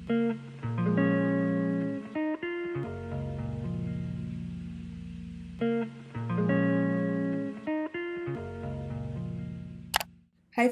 Hi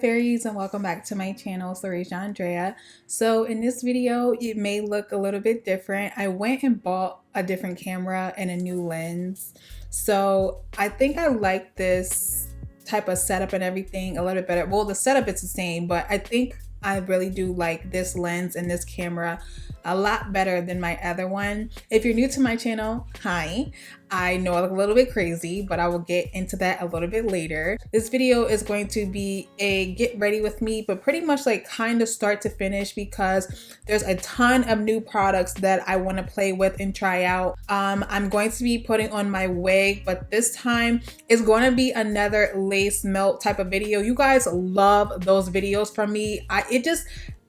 fairies, and welcome back to my channel, Andrea. So in this video, it may look a little bit different. I went and bought a different camera and a new lens. So I think I like this type of setup and everything a little bit better. Well, the setup is the same, but I think I really do like this lens and this camera a lot better than my other one. If you're new to my channel, hi. I know I look a little bit crazy, but I will get into that a little bit later. This video is going to be a get ready with me, but pretty much like kind of start to finish because there's a ton of new products that I want to play with and try out. I'm going to be putting on my wig, but this time it's going to be another lace melt type of video. You guys love those videos from me.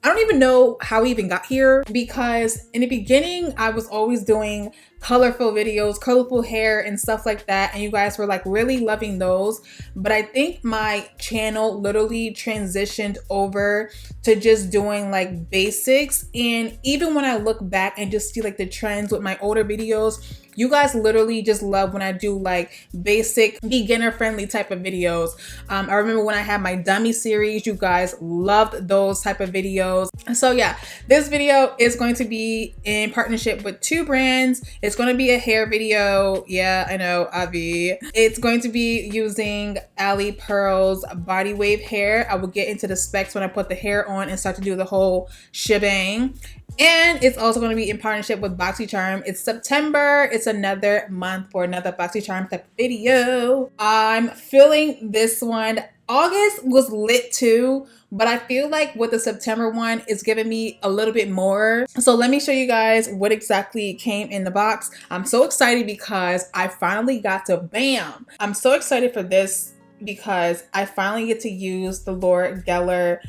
I don't even know how we even got here, because in the beginning I was always doing colorful videos, colorful hair and stuff like that, and you guys were like really loving those. But I think my channel literally transitioned over to just doing like basics, and even when I look back and just see like the trends with my older videos, you guys literally just love when I do like basic beginner friendly type of videos. I remember when I had my dummy series, you guys loved those type of videos. So yeah, this video is going to be in partnership with two brands. It's going to be a hair video. Yeah, I know, Avi. It's going to be using Alipearl's body wave hair. I will get into the specs when I put the hair on and start to do the whole shebang. And it's also going to be in partnership with Boxycharm. It's September. It's another month for another Boxycharm type of video. I'm feeling this one. August was lit too, but I feel like with the September one, it's giving me a little bit more. So let me show you guys what exactly came in the box. I'm so excited because I finally got to bam. I'm so excited for this because I finally get to use the Laura Geller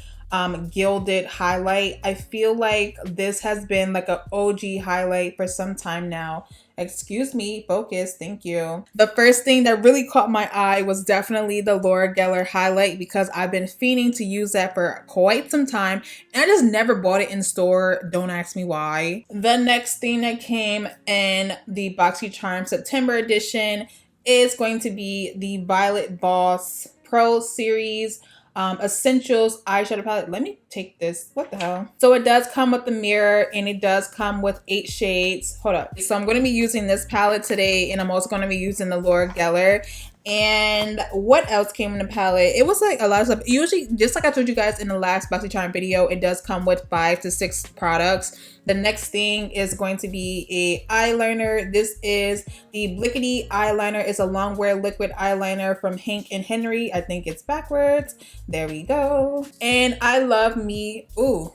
gilded highlight. I feel like this has been like an OG highlight for some time now. Excuse me, focus, thank you. The first thing that really caught my eye was definitely the Laura Geller highlight, because I've been fiending to use that for quite some time and I just never bought it in store. Don't ask me why. The next thing that came in the Boxycharm September edition is going to be the Violet Boss Pro Series Essentials eyeshadow palette. Let me take this. What the hell? So it does come with the mirror and it does come with 8 shades. Hold up. So I'm going to be using this palette today, and I'm also going to be using the Laura Geller. And what else came in the palette? It was like a lot of stuff. Usually, just like I told you guys in the last Boxycharm video, it does come with 5 to 6 products. The next thing is going to be a eyeliner. This is the Blickety eyeliner. It's a long wear liquid eyeliner from Hank and Henry. I think it's backwards. There we go. And I love me. Ooh,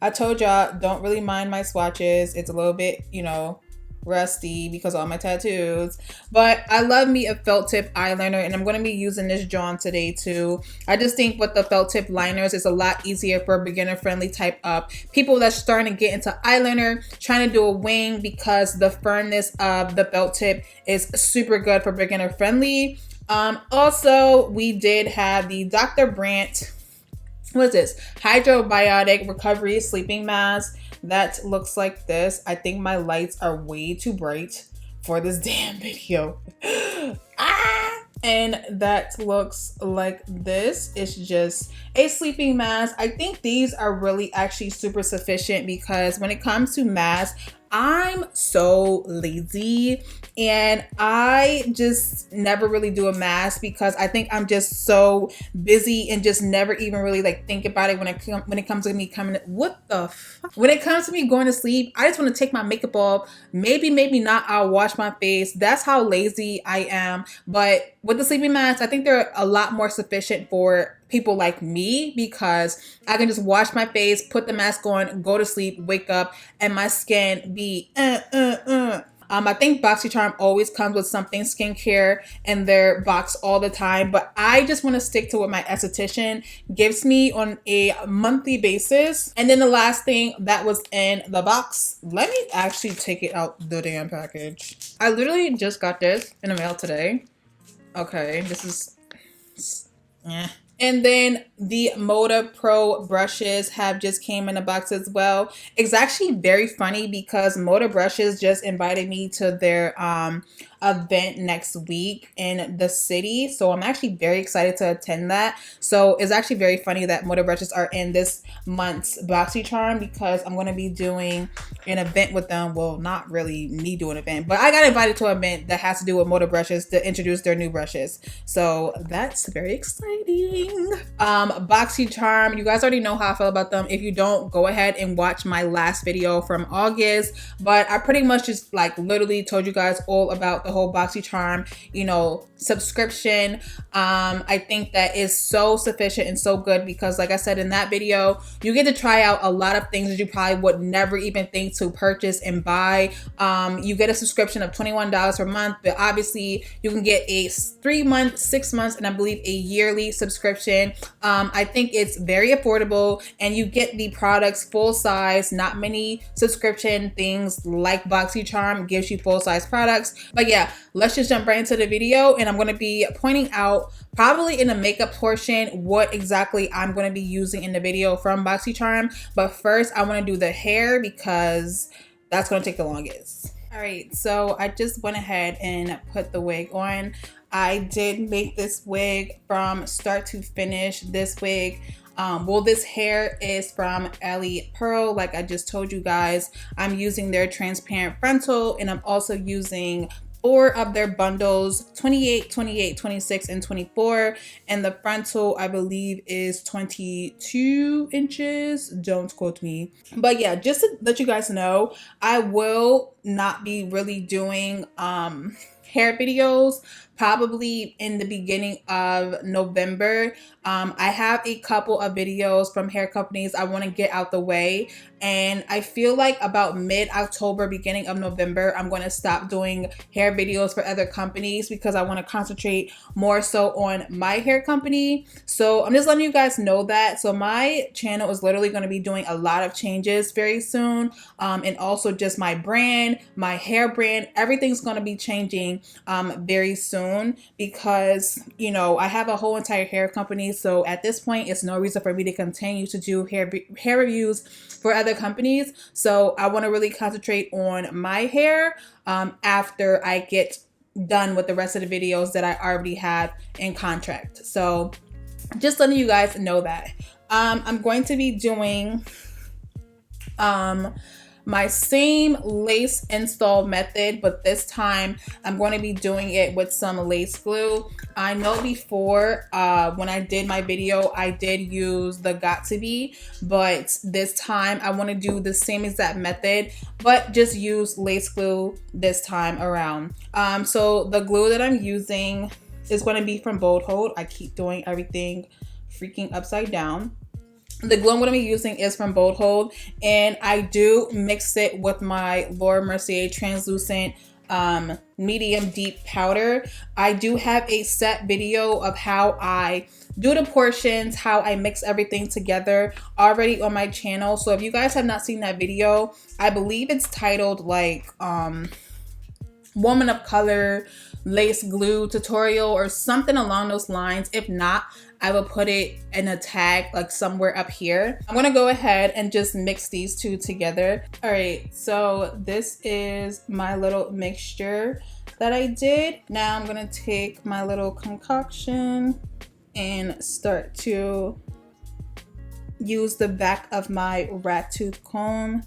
I told y'all, don't really mind my swatches. It's a little bit, you know, rusty because of all my tattoos, but I love me a felt tip eyeliner, and I'm going to be using this John today too. I just think with the felt tip liners, it's a lot easier for beginner friendly type of people that's starting to get into eyeliner, trying to do a wing, because the firmness of the felt tip is super good for beginner friendly. Also, we did have the Dr. Brandt, what is this, Hydrobiotic Recovery Sleeping Mask. That looks like this. I think my lights are way too bright for this damn video. And that looks like this. It's just a sleeping mask. I think these are really actually super sufficient, because when it comes to masks, I'm so lazy and I just never really do a mask because I think I'm just so busy and just never even really like think about it when it comes to me coming. What the fuck? When it comes to me going to sleep, I just want to take my makeup off. Maybe not. I'll wash my face. That's how lazy I am. But with the sleeping masks, I think they're a lot more sufficient for people like me, because I can just wash my face, put the mask on, go to sleep, wake up, and my skin be I think Boxycharm always comes with something skincare in their box all the time, but I just want to stick to what my esthetician gives me on a monthly basis. And then the last thing that was in the box, let me actually take it out the damn package. I literally just got this in the mail today. Okay, this is... And then The Moda Pro brushes have just came in a box as well. It's actually very funny because Moda Brushes just invited me to their event next week in the city. So I'm actually very excited to attend that. So it's actually very funny that Moda Brushes are in this month's Boxycharm because I'm going to be doing an event with them. Well, not really me doing an event, but I got invited to an event that has to do with Moda Brushes to introduce their new brushes. So that's very exciting. Boxycharm, you guys already know how I feel about them. If you don't, go ahead and watch my last video from August. But I pretty much just like literally told you guys all about the whole Boxycharm, you know, subscription. I think that is so sufficient and so good because like I said in that video, you get to try out a lot of things that you probably would never even think to purchase and buy. You get a subscription of $21 per month, but obviously you can get a 3-month, 6 months, and I believe a yearly subscription. I think it's very affordable and you get the products full size. Not many subscription things like Boxycharm gives you full size products. But yeah, let's just jump right into the video, and I'm going to be pointing out probably in the makeup portion what exactly I'm going to be using in the video from Boxycharm. But first I want to do the hair because that's going to take the longest. All right, so I just went ahead and put the wig on. I did make this wig from start to finish. This wig, well, this hair is from Alipearl. Like I just told you guys, I'm using their transparent frontal, and I'm also using 4 of their bundles, 28, 28, 26, and 24. And the frontal, I believe, is 22 inches. Don't quote me. But yeah, just to let you guys know, I will not be really doing hair videos probably in the beginning of November. I have a couple of videos from hair companies I want to get out the way, and I feel like about mid-October, beginning of November, I'm going to stop doing hair videos for other companies because I want to concentrate more so on my hair company. So I'm just letting you guys know that. So my channel is literally going to be doing a lot of changes very soon, and also just my brand, my hair brand, everything's going to be changing very soon because, you know, I have a whole entire hair company. So at this point, it's no reason for me to continue to do hair reviews for other companies. So I want to really concentrate on my hair after I get done with the rest of the videos that I already have in contract. So just letting you guys know that. I'm going to be doing my same lace install method, but this time I'm going to be doing it with some lace glue. I know before when I did my video, I did use the Got2b, but this time I want to do the same exact method, but just use lace glue this time around. So the glue that I'm using is going to be from Bold Hold. I keep doing everything freaking upside down. The glue I'm going to be using is from Bold Hold, and I do mix it with my Laura Mercier translucent medium deep powder. I do have a set video of how I do the portions, how I mix everything together already on my channel. So if you guys have not seen that video, I believe it's titled like Woman of Color lace glue tutorial or something along those lines. If not, I will put it in a tag like somewhere up here. I'm gonna go ahead and just mix these two together. All right, so this is my little mixture that I did. Now I'm gonna take my little concoction and start to use the back of my rat tooth comb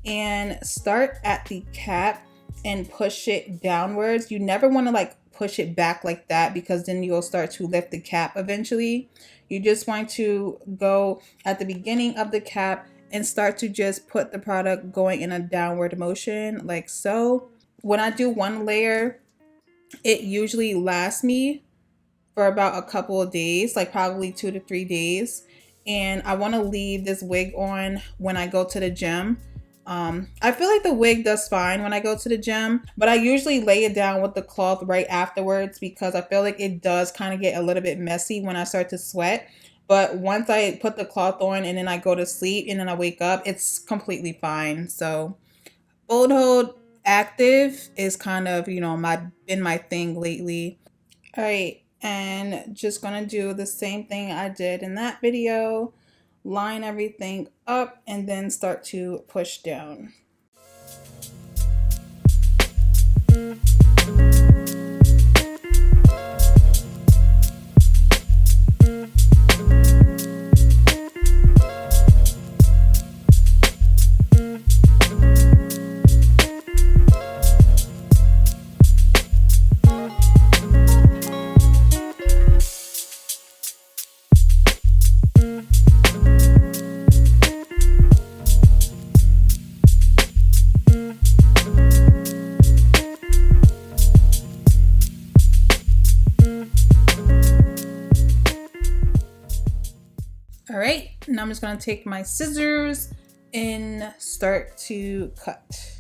and start at the cap and push it downwards. You never want to like push it back like that because then you'll start to lift the cap eventually. You just want to go at the beginning of the cap and start to just put the product going in a downward motion like so. When I do one layer, it usually lasts me for about a couple of days, like probably 2 to 3 days. And I want to leave this wig on when I go to the gym. I feel like the wig does fine when I go to the gym, but I usually lay it down with the cloth right afterwards because I feel like it does kind of get a little bit messy when I start to sweat. But once I put the cloth on and then I go to sleep and then I wake up, it's completely fine. So Bold Hold Active is kind of, you know, been my thing lately. All right, and just gonna do the same thing I did in that video, line everything up and then start to push down. All right, now I'm just gonna take my scissors and start to cut.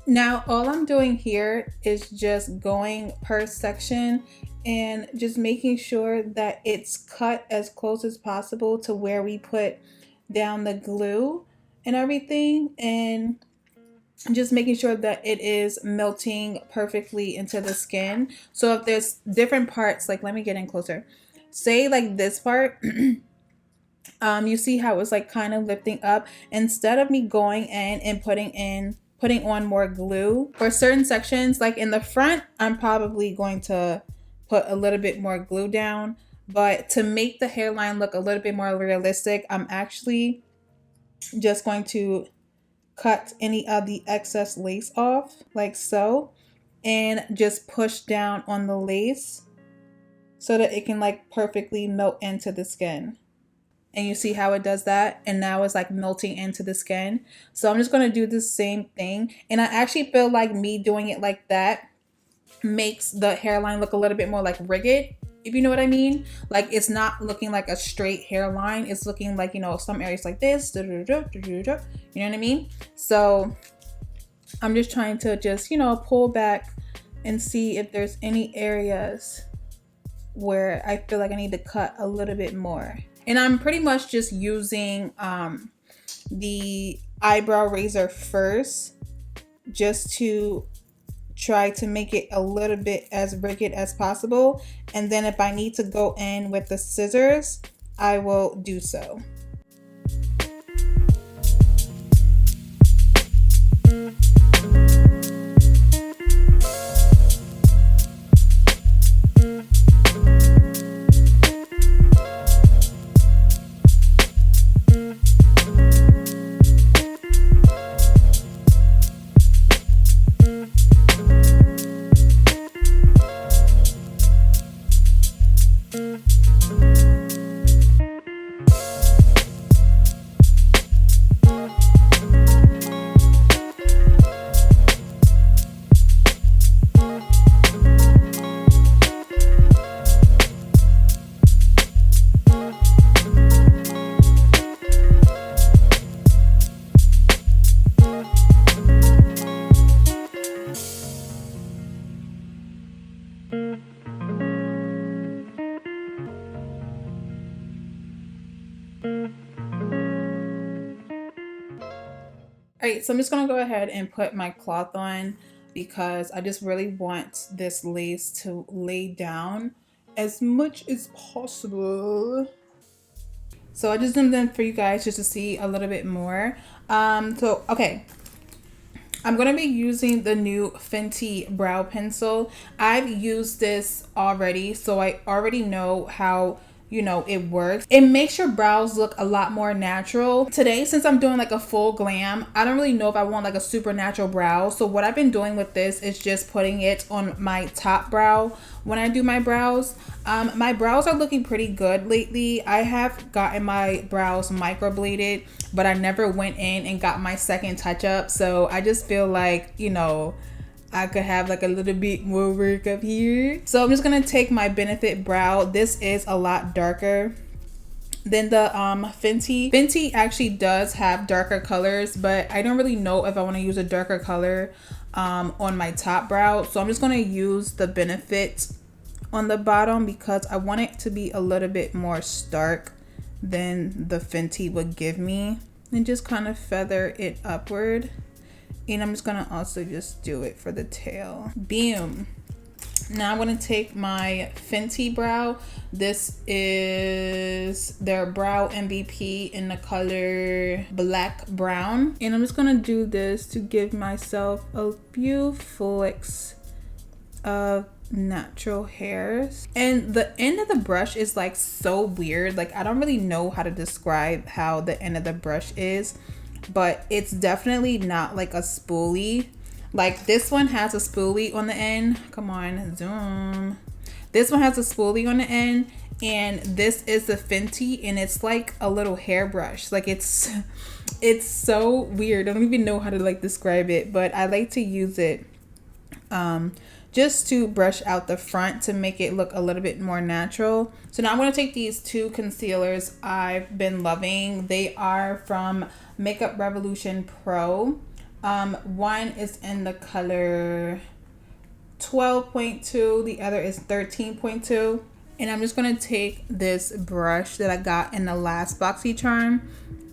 Now all I'm doing here is just going per section and just making sure that it's cut as close as possible to where we put down the glue and everything, and just making sure that it is melting perfectly into the skin. So if there's different parts, like let me get in closer. Say like this part, you see how it's like kind of lifting up. Instead of me going in and putting on more glue for certain sections, like in the front, I'm probably going to put a little bit more glue down. But to make the hairline look a little bit more realistic, I'm actually just going to cut any of the excess lace off like so, and just push down on the lace so that it can like perfectly melt into the skin. And you see how it does that, and now it's like melting into the skin. So I'm just going to do the same thing, and I actually feel like me doing it like that makes the hairline look a little bit more like rigid, if you know what I mean. Like it's not looking like a straight hairline, it's looking like, you know, some areas like this, you know what I mean. So I'm just trying to just, you know, pull back and see if there's any areas where I feel like I need to cut a little bit more. And I'm pretty much just using the eyebrow razor first, just to try to make it a little bit as rigid as possible. And then if I need to go in with the scissors, I will do so. Alright, so I'm just gonna go ahead and put my cloth on because I just really want this lace to lay down as much as possible. So I just zoomed in for you guys just to see a little bit more. Okay, I'm going to be using the new Fenty brow pencil. I've used this already, so I already know how you know, it works. It makes your brows look a lot more natural. Today, since I'm doing like a full glam, I don't really know if I want like a super natural brow. So what I've been doing with this is just putting it on my top brow when I do my brows. My brows are looking pretty good lately. I have gotten my brows microbladed, but I never went in and got my second touch up. So I just feel like, you know, I could have like a little bit more work up here. So I'm just gonna take my Benefit brow. This is a lot darker than the Fenty. Fenty actually does have darker colors, but I don't really know if I want to use a darker color on my top brow. So I'm just gonna use the Benefit on the bottom because I want it to be a little bit more stark than the Fenty would give me, and just kind of feather it upward. And I'm just gonna also just do it for the tail. Boom. Now I'm gonna take my Fenty brow. This is their brow MVP in the color black brown. And I'm just gonna do this to give myself a few flicks of natural hairs. And the end of the brush is like so weird. Like I don't really know how to describe how the end of the brush is, but it's definitely not like a spoolie. Like this one has a spoolie on the end. Come on, zoom. This one has a spoolie on the end, and this is the Fenty, and it's like a little hairbrush. Like it's so weird. I don't even know how to like describe it, but I like to use it just to brush out the front to make it look a little bit more natural. So now I'm going to take these two concealers I've been loving. They are from Makeup Revolution Pro. One is in the color 12.2, the other is 13.2. And I'm just going to take this brush that I got in the last Boxycharm,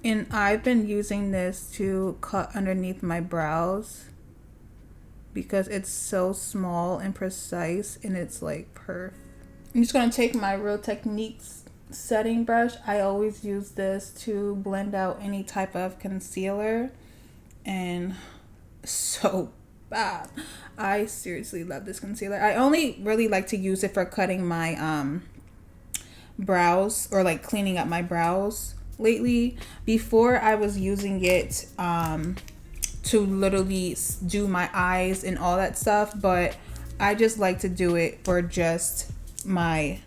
and I've been using this to cut underneath my brows because it's so small and precise, and it's like perfect. I'm just going to take my Real Techniques setting brush. I always use this to blend out any type of concealer, and so bad. I seriously love this concealer. I only really like to use it for cutting my brows, or like cleaning up my brows lately. Before I was using it to literally do my eyes and all that stuff, but I just like to do it for just my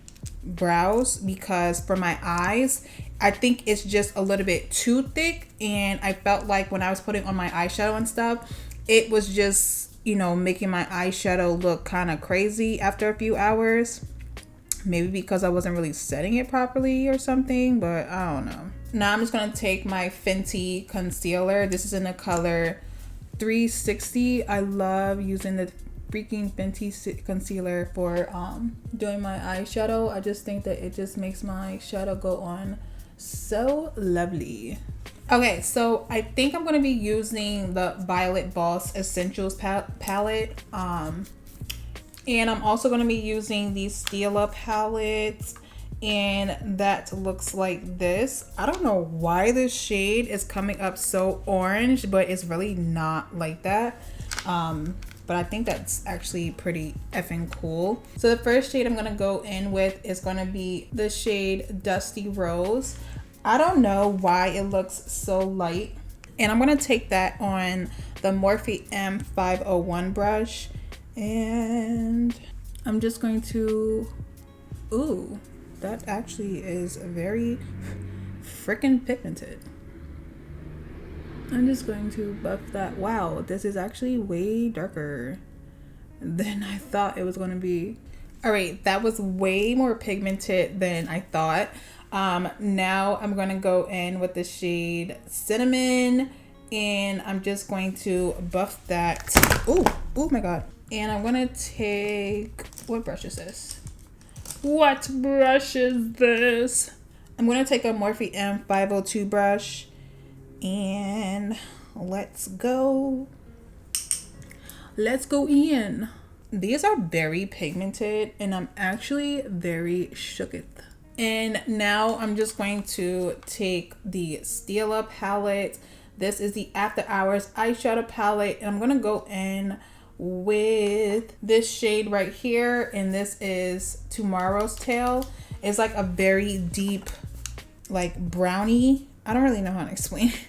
brows, because for my eyes I think it's just a little bit too thick, and I felt like when I was putting on my eyeshadow and stuff, it was just, you know, making my eyeshadow look kind of crazy after a few hours. Maybe because I wasn't really setting it properly or something, but I don't know. Now I'm just going to take my Fenty concealer. This is in the color 360. I love using the freaking Fenty concealer for doing my eyeshadow. I just think that it just makes my shadow go on so lovely. Okay, so I think I'm going to be using the Violet Boss Essentials palette. And I'm also going to be using the Stila palette, and that looks like this. I don't know why this shade is coming up so orange, but it's really not like that. But I think that's actually pretty effing cool. So the first shade I'm going to go in with is going to be the shade Dusty Rose. I don't know why it looks so light. And I'm going to take that on the Morphe M501 brush. And I'm just going to, ooh, that actually is very freaking pigmented. I'm just going to buff that. Wow, this is actually way darker than I thought it was going to be. All right, that was way more pigmented than I thought. Now I'm going to go in with the shade Cinnamon, and I'm just going to buff that. Oh my God. And I'm going to take, what brush is this? What brush is this? I'm going to take a Morphe M502 brush, and let's go. Let's go in. These are very pigmented, and I'm actually very shooketh. And now I'm just going to take the Stila palette. This is the After Hours eyeshadow palette, and I'm going to go in with this shade right here, and this is Tomorrow's Tale. It's like a very deep, like brownie. I don't really know how to explain it.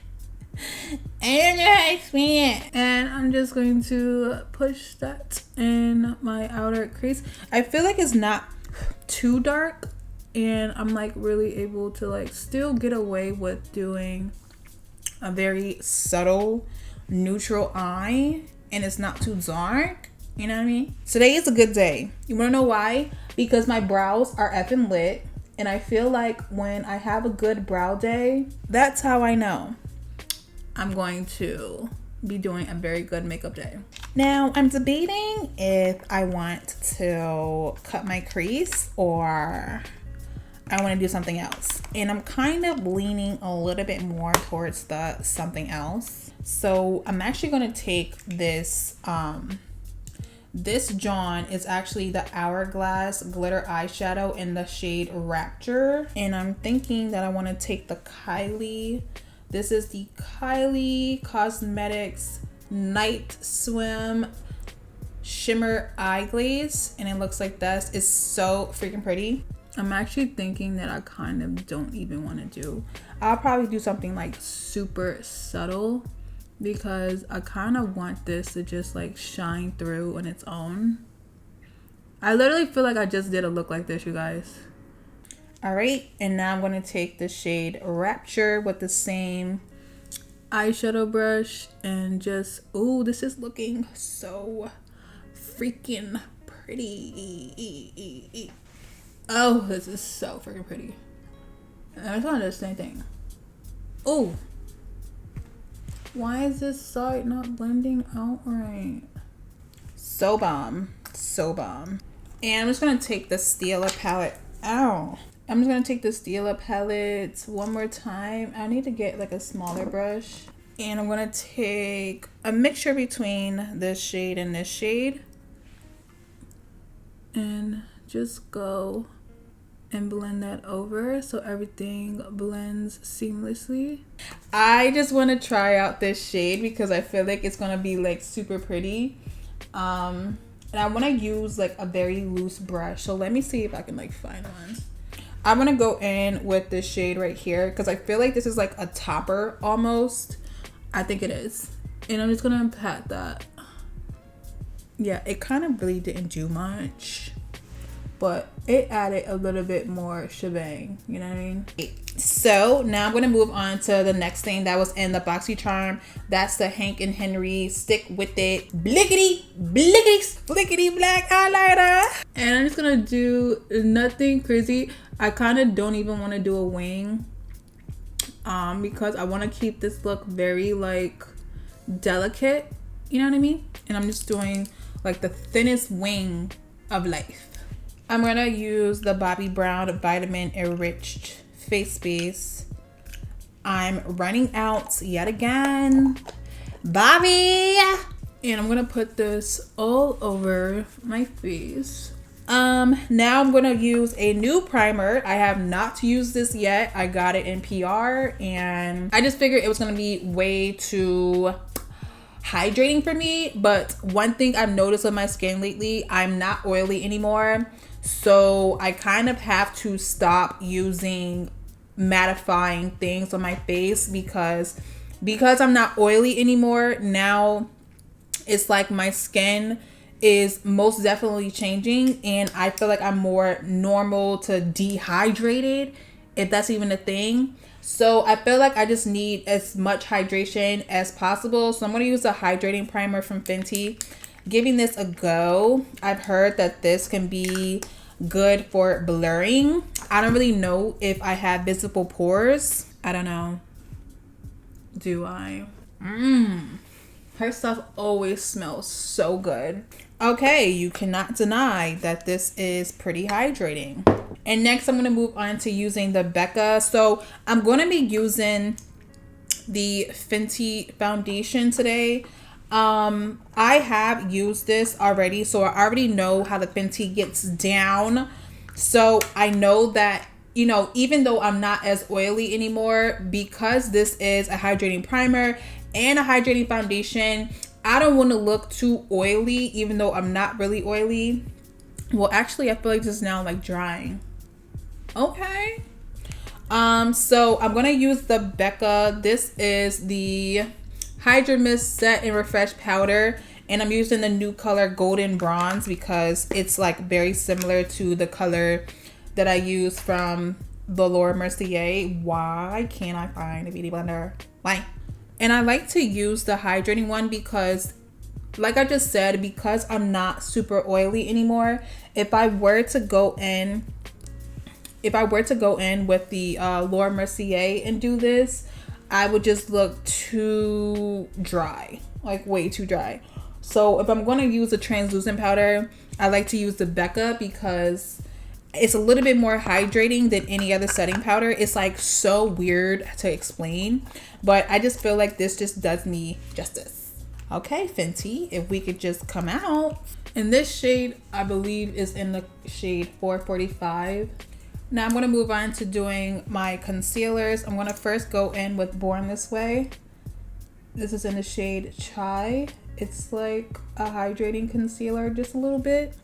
I don't know how to explain it. And I'm just going to push that in my outer crease. I feel like it's not too dark, and I'm like really able to like still get away with doing a very subtle neutral eye, and it's not too dark. You know what I mean? Today is a good day. You wanna know why? Because my brows are effing lit, and I feel like when I have a good brow day, that's how I know I'm going to be doing a very good makeup day. Now I'm debating if I want to cut my crease or I want to do something else, and I'm kind of leaning a little bit more towards the something else. So I'm actually going to take this this John is actually the Hourglass glitter eyeshadow in the shade Rapture, and I'm thinking that I want to take the Kylie. This is the Kylie Cosmetics Night Swim Shimmer Eye Glaze, and it looks like this. It's so freaking pretty. I'm actually thinking that I kind of don't even want to do. I'll probably do something like super subtle, because I kind of want this to just like shine through on its own. I literally feel like I just did a look like this, you guys. All right, and now I'm going to take the shade Rapture with the same eyeshadow brush and just, ooh, this is looking so freaking pretty. Oh, this is so freaking pretty. And I just want to do the same thing. Oh, why is this side not blending out right? So bomb, so bomb. And I'm just gonna take the Stila palette. Ow. I'm just gonna take the Stila palette one more time. I need to get like a smaller brush. And I'm gonna take a mixture between this shade and this shade. And just go and blend that over so everything blends seamlessly. I just want to try out this shade because I feel like it's gonna be like super pretty. And I want to use like a very loose brush, so let me see if I can like find one. I'm gonna go in with this shade right here because I feel like this is like a topper almost. I think it is, and I'm just gonna pat that. Yeah, it kind of really didn't do much, but it added a little bit more shebang, you know what I mean? So now I'm gonna move on to the next thing that was in the Boxycharm. That's the Hank and Henry Stick With It Blickety Blickety Blickety Black Highlighter. And I'm just gonna do nothing crazy. I kind of don't even want to do a wing because I want to keep this look very like delicate, you know what I mean? And I'm just doing like the thinnest wing of life. I'm gonna use the Bobbi Brown Vitamin Enriched Face Base. I'm running out yet again, Bobby. And I'm gonna put this all over my face. Now I'm gonna use a new primer. I have not used this yet. I got it in PR, and I just figured it was gonna be way too hydrating for me. But one thing I've noticed with my skin lately, I'm not oily anymore. So I kind of have to stop using mattifying things on my face because I'm not oily anymore. Now it's like my skin is most definitely changing, and I feel like I'm more normal to dehydrated, if that's even a thing. So I feel like I just need as much hydration as possible. So I'm going to use a hydrating primer from Fenty. Giving this a go. I've heard that this can be good for blurring. I don't really know if I have visible pores. I don't know. Do I? Her stuff always smells so good. Okay, you cannot deny that this is pretty hydrating. And next I'm going to move on to using the Becca. So I'm going to be using the Fenty foundation today. I have used this already, so I already know how the Fenty gets down. So I know that, you know, even though I'm not as oily anymore, because this is a hydrating primer and a hydrating foundation, I don't want to look too oily, even though I'm not really oily. Well, actually, I feel like this is now like drying. Okay. So I'm gonna use the Becca. This is the Hydra Mist Set and Refresh Powder, and I'm using the new color Golden Bronze because it's like very similar to the color that I use from the Laura Mercier. Why can't I find a beauty blender? Why? And I like to use the hydrating one because, like I just said, because I'm not super oily anymore, if I were to go in with the Laura Mercier and do this, I would just look too dry, like way too dry. So if I'm going to use a translucent powder, I like to use the Becca because it's a little bit more hydrating than any other setting powder. It's like so weird to explain, but I just feel like this just does me justice. Okay, Fenty, if we could just come out. And this shade, I believe, is in the shade 445. Now I'm going to move on to doing my concealers. I'm going to first go in with Born This Way. This is in the shade Chai. It's like a hydrating concealer, just a little bit.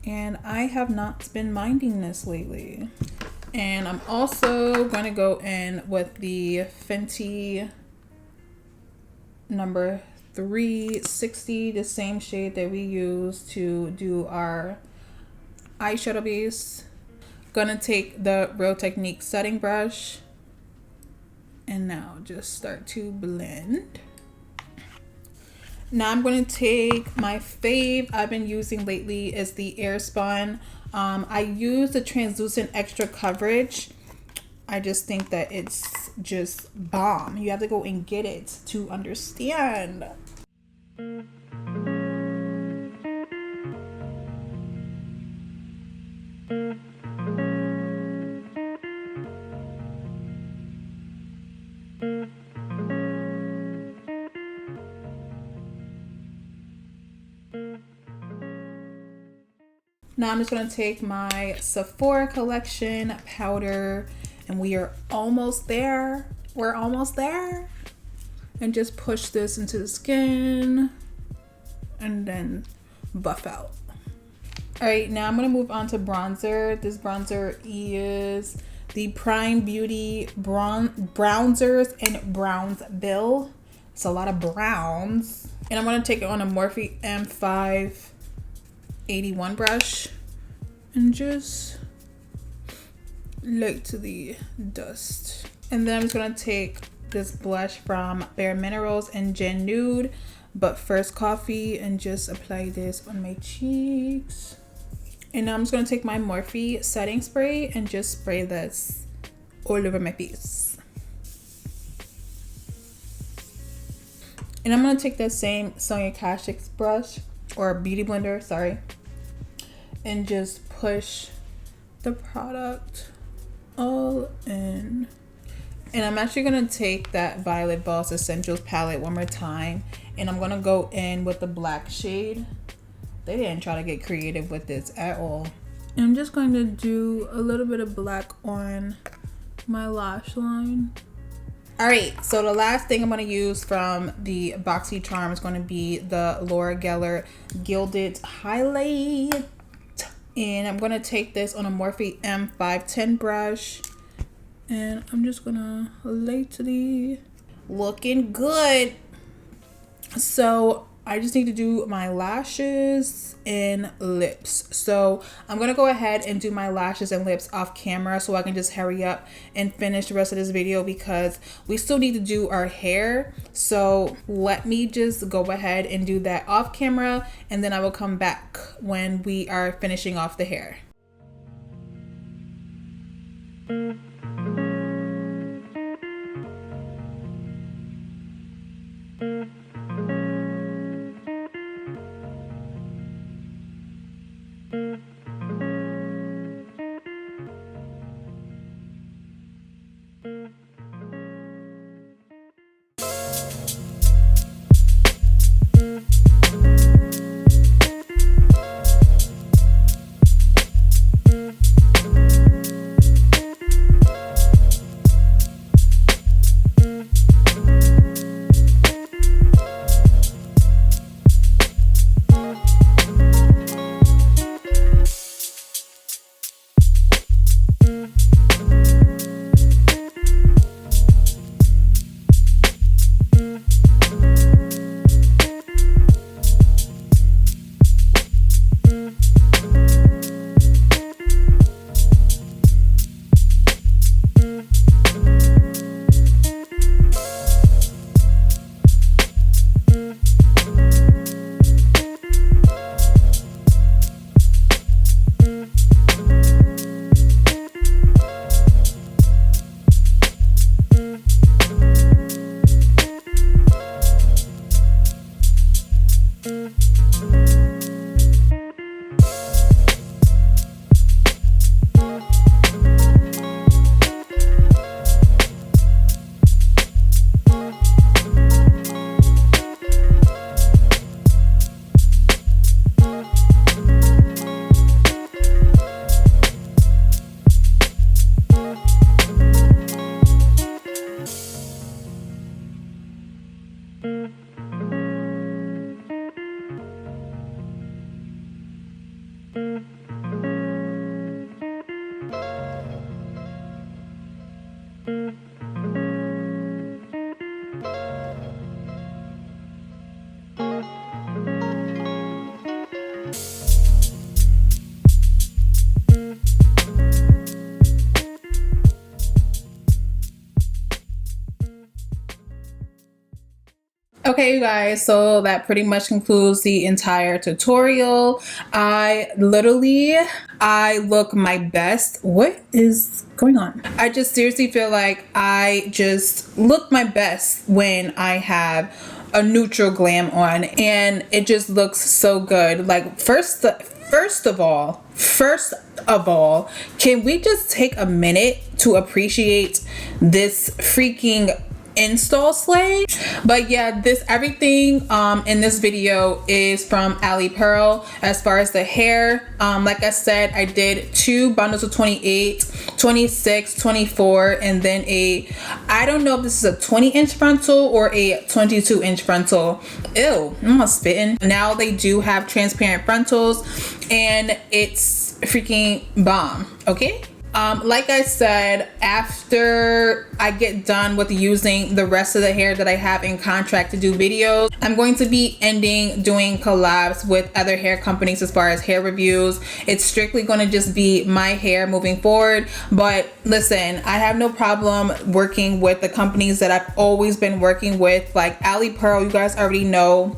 And I have not been minding this lately. And I'm also going to go in with the Fenty number 360, the same shade that we use to do our eyeshadow base. Gonna take the Real Technique setting brush and now just start to blend. Now I'm going to take my fave I've been using lately is the Airspun. I use the translucent extra coverage. I just think that it's just bomb. You have to go and get it to understand. Now I'm just going to take my Sephora collection powder, and we are almost there. We're almost there. And just push this into the skin and then buff out. All right, now I'm going to move on to bronzer. This bronzer is the Prime Beauty Bronzers and Browns Bill. It's a lot of browns. And I'm going to take it on a Morphe M581 brush and just light to the dust. And then I'm just going to take this blush from Bare Minerals and Gen Nude, but First Coffee, and just apply this on my cheeks. And now I'm just going to take my Morphe setting spray and just spray this all over my face. And I'm going to take that same Sonia Kashuk's brush, or beauty blender, sorry, and just push the product all in. And I'm actually going to take that Violet Boss Essentials palette one more time, and I'm going to go in with the black shade. They didn't try to get creative with this at all. And I'm just going to do a little bit of black on my lash line. All right, so the last thing I'm going to use from the Boxycharm is going to be the Laura Geller Gilded Highlight. And I'm going to take this on a Morphe M510 brush. And I'm just going to lightly, looking good. So I just need to do my lashes and lips. So I'm going to go ahead and do my lashes and lips off camera so I can just hurry up and finish the rest of this video because we still need to do our hair. So let me just go ahead and do that off camera, and then I will come back when we are finishing off the hair. Okay, you guys, so that pretty much concludes the entire tutorial. I look my best. What is going on? I just seriously feel like I just look my best when I have a neutral glam on, and it just looks so good. Like first of all, can we just take a minute to appreciate this freaking install slay? But yeah, everything in this video is from Alipearl. As far as the hair, like I said, I did 2 bundles of 28, 26, 24, and then I don't know if this is a 20-inch frontal or a 22-inch frontal. Ew, I'm not spitting. Now they do have transparent frontals, and it's freaking bomb. Okay, like I said, after I get done with using the rest of the hair that I have in contract to do videos, I'm going to be ending doing collabs with other hair companies as far as hair reviews. It's strictly going to just be my hair moving forward. But listen, I have no problem working with the companies that I've always been working with, like Alipearl. You guys already know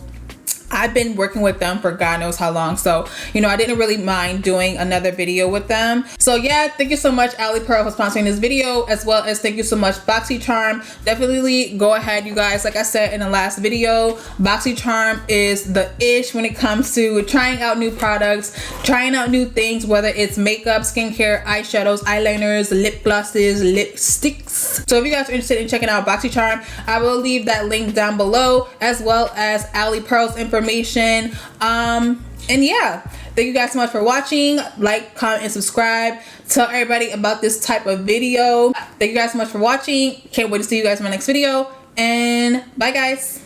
I've been working with them for God knows how long, so you know, I didn't really mind doing another video with them. So yeah, thank you so much Alipearl for sponsoring this video, as well as thank you so much Boxycharm. Definitely go ahead, you guys. Like I said in the last video, Boxycharm is the ish when it comes to trying out new products, trying out new things, whether it's makeup, skincare, eyeshadows, eyeliners, lip glosses, lipsticks. So if you guys are interested in checking out Boxycharm, I will leave that link down below, as well as Alipearl's information. And yeah, thank you guys so much for watching. Like, comment, and subscribe. Tell everybody about this type of video. Thank you guys so much for watching. Can't wait to see you guys in my next video, and bye guys.